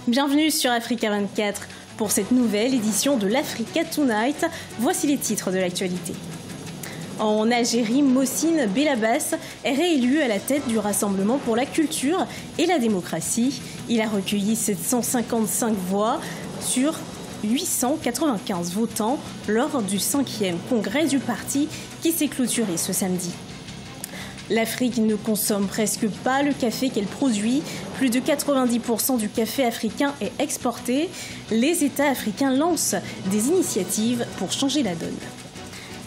Bienvenue sur Africa 24 pour cette nouvelle édition de l'Africa Tonight. Voici les titres de l'actualité. En Algérie, Mohsin Belabbas est réélu à la tête du Rassemblement pour la culture et la démocratie. Il a recueilli 755 voix sur 895 votants lors du 5e congrès du parti qui s'est clôturé ce samedi. L'Afrique ne consomme presque pas le café qu'elle produit. Plus de 90% du café africain est exporté. Les États africains lancent des initiatives pour changer la donne.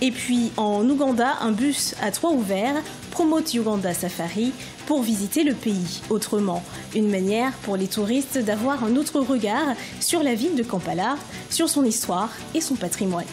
Et puis en Ouganda, un bus à toit ouvert promote Uganda Safari pour visiter le pays autrement. Une manière pour les touristes d'avoir un autre regard sur la ville de Kampala, sur son histoire et son patrimoine.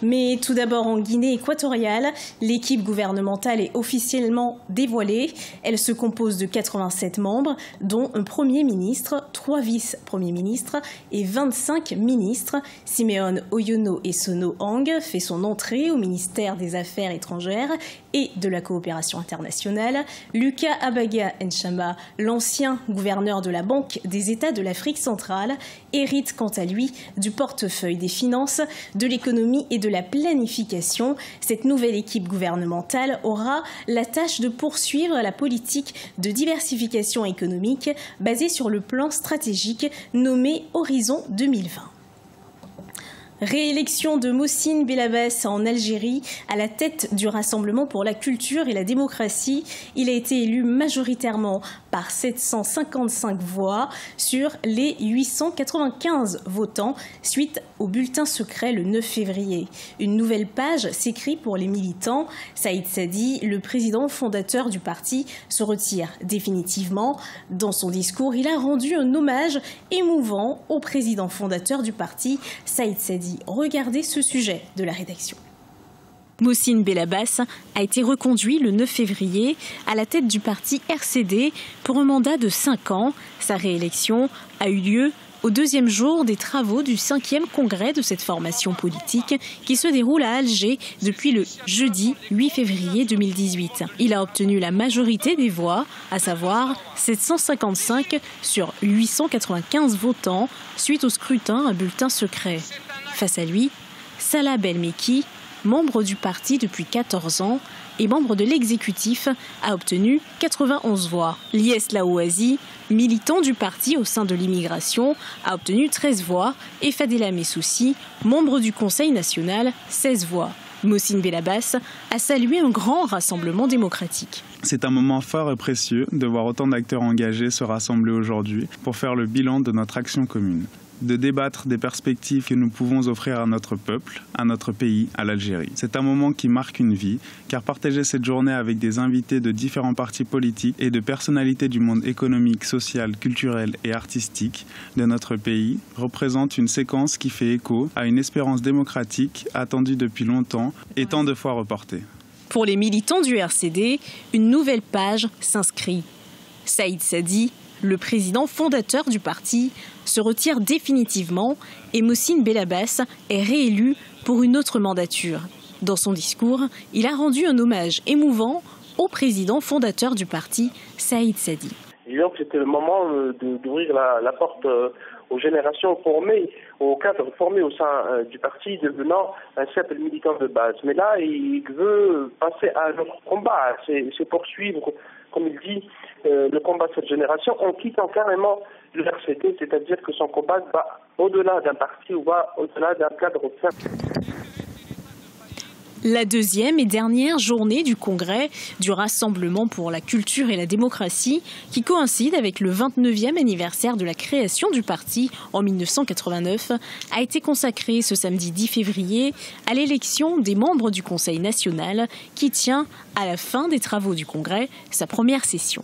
Mais tout d'abord en Guinée équatoriale, l'équipe gouvernementale est officiellement dévoilée. Elle se compose de 87 membres, dont un Premier ministre, 3 vice-premiers ministres et 25 ministres. Simeon Oyono Essono Hang fait son entrée au ministère des Affaires étrangères et de la coopération internationale. Lucas Abaga Nchama, l'ancien gouverneur de la Banque des États de l'Afrique centrale, hérite quant à lui du portefeuille des finances, de l'économie et de la planification. Cette nouvelle équipe gouvernementale aura la tâche de poursuivre la politique de diversification économique basée sur le plan stratégique nommé Horizon 2020. Réélection de Mohsin Belabbas en Algérie à la tête du Rassemblement pour la culture et la démocratie. Il a été élu majoritairement par 755 voix sur les 895 votants suite au bulletin secret le 9 février. Une nouvelle page s'écrit pour les militants. Saïd Sadi, le président fondateur du parti, se retire définitivement. Dans son discours, il a rendu un hommage émouvant au président fondateur du parti, Saïd Sadi. Regardez ce sujet de la rédaction. Mohsin Belabbas a été reconduit le 9 février à la tête du parti RCD pour un mandat de 5 ans. Sa réélection a eu lieu au 2e jour des travaux du 5e congrès de cette formation politique qui se déroule à Alger depuis le jeudi 8 février 2018. Il a obtenu la majorité des voix, à savoir 755 sur 895 votants, suite au scrutin à bulletin secret. Face à lui, Salah Belmeki, membre du parti depuis 14 ans et membre de l'exécutif, a obtenu 91 voix. Lies Laouazi, militant du parti au sein de l'immigration, a obtenu 13 voix et Fadela Messoussi, membre du Conseil national, 16 voix. Mohsin Belabbas a salué un grand rassemblement démocratique. C'est un moment fort et précieux de voir autant d'acteurs engagés se rassembler aujourd'hui pour faire le bilan de notre action commune, de débattre des perspectives que nous pouvons offrir à notre peuple, à notre pays, à l'Algérie. C'est un moment qui marque une vie, car partager cette journée avec des invités de différents partis politiques et de personnalités du monde économique, social, culturel et artistique de notre pays représente une séquence qui fait écho à une espérance démocratique attendue depuis longtemps et tant de fois reportée. Pour les militants du RCD, une nouvelle page s'inscrit. Saïd Sadi, le président fondateur du parti, se retire définitivement et Mohsin Belabbas est réélu pour une autre mandature. Dans son discours, il a rendu un hommage émouvant au président fondateur du parti, Saïd Sadi. Disons que c'était le moment d'ouvrir la porte aux générations formées, aux cadres formés au sein du parti, devenant un simple militant de base. Mais là, il veut passer à un autre combat, c'est poursuivre, comme il dit, le combat de cette génération en quittant carrément le RCD, c'est-à-dire que son combat va au-delà d'un parti ou va au-delà d'un cadre simple. La 2e et dernière journée du congrès du Rassemblement pour la culture et la démocratie, qui coïncide avec le 29e anniversaire de la création du parti en 1989, a été consacrée ce samedi 10 février à l'élection des membres du Conseil national qui tient, à la fin des travaux du congrès, sa première session.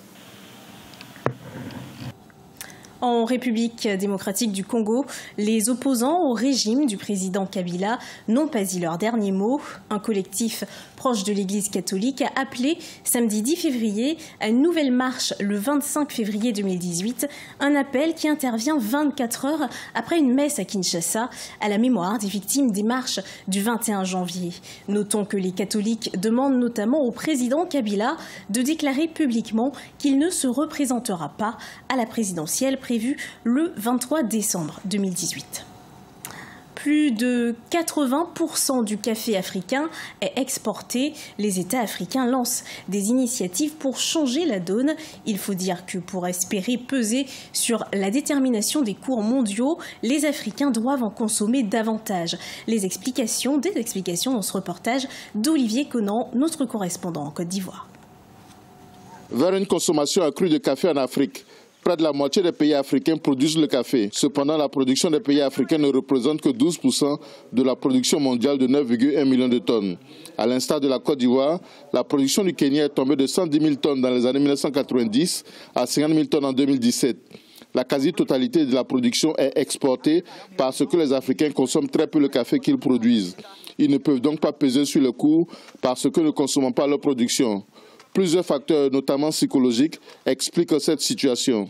En République démocratique du Congo, les opposants au régime du président Kabila n'ont pas dit leur dernier mot. Un collectif proche de l'Église catholique a appelé samedi 10 février à une nouvelle marche le 25 février 2018, un appel qui intervient 24 heures après une messe à Kinshasa à la mémoire des victimes des marches du 21 janvier. Notons que les catholiques demandent notamment au président Kabila de déclarer publiquement qu'il ne se représentera pas à la présidentielle prévue le 23 décembre 2018. Plus de 80% du café africain est exporté. Les États africains lancent des initiatives pour changer la donne. Il faut dire que pour espérer peser sur la détermination des cours mondiaux, les Africains doivent en consommer davantage. Des explications dans ce reportage d'Olivier Conan, notre correspondant en Côte d'Ivoire. Vers une consommation accrue de café en Afrique. Près de la moitié des pays africains produisent le café. Cependant, la production des pays africains ne représente que 12% de la production mondiale de 9,1 millions de tonnes. À l'instar de la Côte d'Ivoire, la production du Kenya est tombée de 110 000 tonnes dans les années 1990 à 50 000 tonnes en 2017. La quasi-totalité de la production est exportée parce que les Africains consomment très peu le café qu'ils produisent. Ils ne peuvent donc pas peser sur le coût parce que ne consomment pas leur production. Plusieurs facteurs, notamment psychologiques, expliquent cette situation.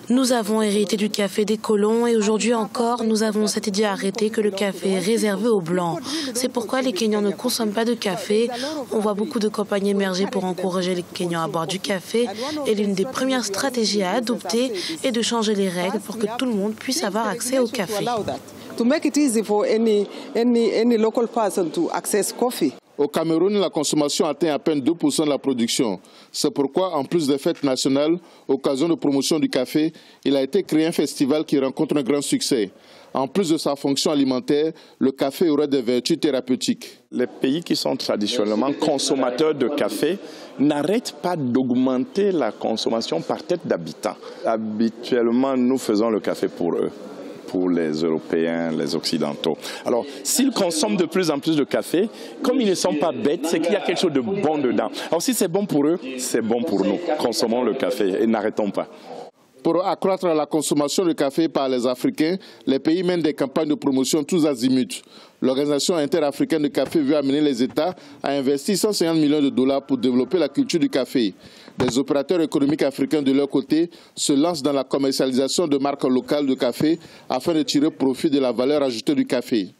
Nous avons hérité du café des colons et aujourd'hui encore, nous avons cette idée arrêtée que le café est réservé aux Blancs. C'est pourquoi les Kenyans ne consomment pas de café. On voit beaucoup de campagnes émerger pour encourager les Kenyans à boire du café. Et l'une des premières stratégies à adopter est de changer les règles pour que tout le monde puisse avoir accès au café. Au Cameroun, la consommation atteint à peine 2% de la production. C'est pourquoi, en plus des fêtes nationales, occasion de promotion du café, il a été créé un festival qui rencontre un grand succès. En plus de sa fonction alimentaire, le café aurait des vertus thérapeutiques. Les pays qui sont traditionnellement consommateurs de café n'arrêtent pas d'augmenter la consommation par tête d'habitant. Habituellement, nous faisons le café pour eux, pour les Européens, les Occidentaux. Alors, s'ils consomment de plus en plus de café, comme ils ne sont pas bêtes, c'est qu'il y a quelque chose de bon dedans. Alors, si c'est bon pour eux, c'est bon pour nous. Consommons le café et n'arrêtons pas. Pour accroître la consommation de café par les Africains, les pays mènent des campagnes de promotion tous azimuts. L'Organisation interafricaine de café veut amener les États à investir 150 millions de dollars pour développer la culture du café. Des opérateurs économiques africains de leur côté se lancent dans la commercialisation de marques locales de café afin de tirer profit de la valeur ajoutée du café.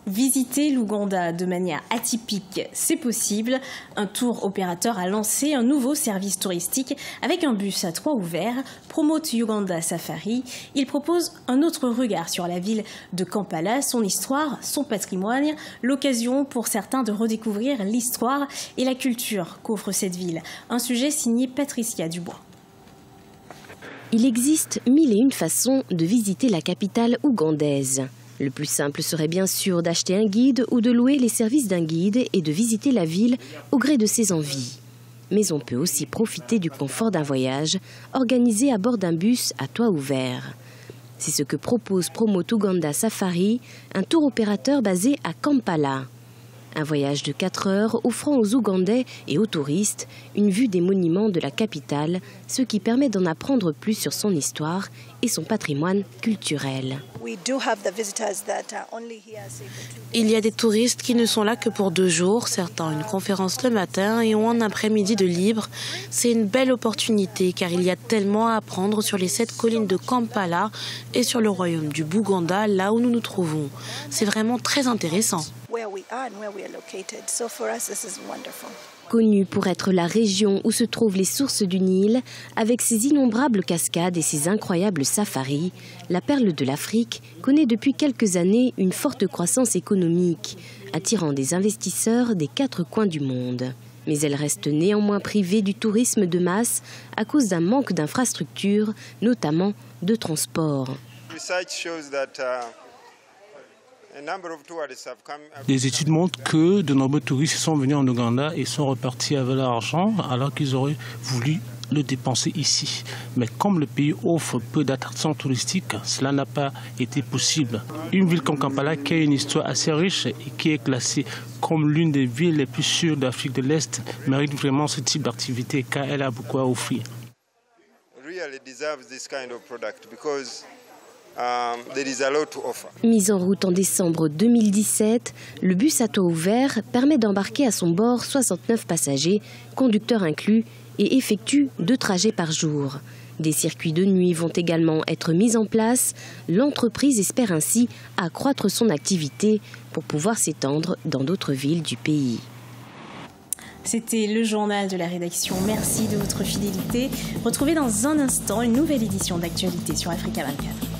Visiter l'Ouganda de manière atypique, c'est possible. Un tour opérateur a lancé un nouveau service touristique avec un bus à toit ouvert, Promote Uganda Safari. Il propose un autre regard sur la ville de Kampala, son histoire, son patrimoine, l'occasion pour certains de redécouvrir l'histoire et la culture qu'offre cette ville. Un sujet signé Patricia Dubois. Il existe 1001 façons de visiter la capitale ougandaise. Le plus simple serait bien sûr d'acheter un guide ou de louer les services d'un guide et de visiter la ville au gré de ses envies. Mais on peut aussi profiter du confort d'un voyage organisé à bord d'un bus à toit ouvert. C'est ce que propose Promote Uganda Safari, un tour opérateur basé à Kampala. Un voyage de 4 heures offrant aux Ougandais et aux touristes une vue des monuments de la capitale, ce qui permet d'en apprendre plus sur son histoire et son patrimoine culturel. Il y a des touristes qui ne sont là que pour 2 jours, certains ont une conférence le matin et ont un après-midi de libre. C'est une belle opportunité car il y a tellement à apprendre sur les 7 collines de Kampala et sur le royaume du Bouganda, là où nous nous trouvons. C'est vraiment très intéressant. Connue pour être la région où se trouvent les sources du Nil, avec ses innombrables cascades et ses incroyables safaris, la perle de l'Afrique connaît depuis quelques années une forte croissance économique, attirant des investisseurs des 4 coins du monde. Mais elle reste néanmoins privée du tourisme de masse à cause d'un manque d'infrastructures, notamment de transport. Les études montrent que de nombreux touristes sont venus en Ouganda et sont repartis avec leur argent alors qu'ils auraient voulu le dépenser ici. Mais comme le pays offre peu d'attractions touristiques, cela n'a pas été possible. Une ville comme Kampala, qui a une histoire assez riche et qui est classée comme l'une des villes les plus sûres d'Afrique de l'Est, mérite vraiment ce type d'activité car elle a beaucoup à offrir. Mis en route en décembre 2017, le bus à toit ouvert permet d'embarquer à son bord 69 passagers, conducteurs inclus, et effectue 2 trajets par jour. Des circuits de nuit vont également être mis en place. L'entreprise espère ainsi accroître son activité pour pouvoir s'étendre dans d'autres villes du pays. C'était le journal de la rédaction. Merci de votre fidélité. Retrouvez dans un instant une nouvelle édition d'Actualité sur Africa 24.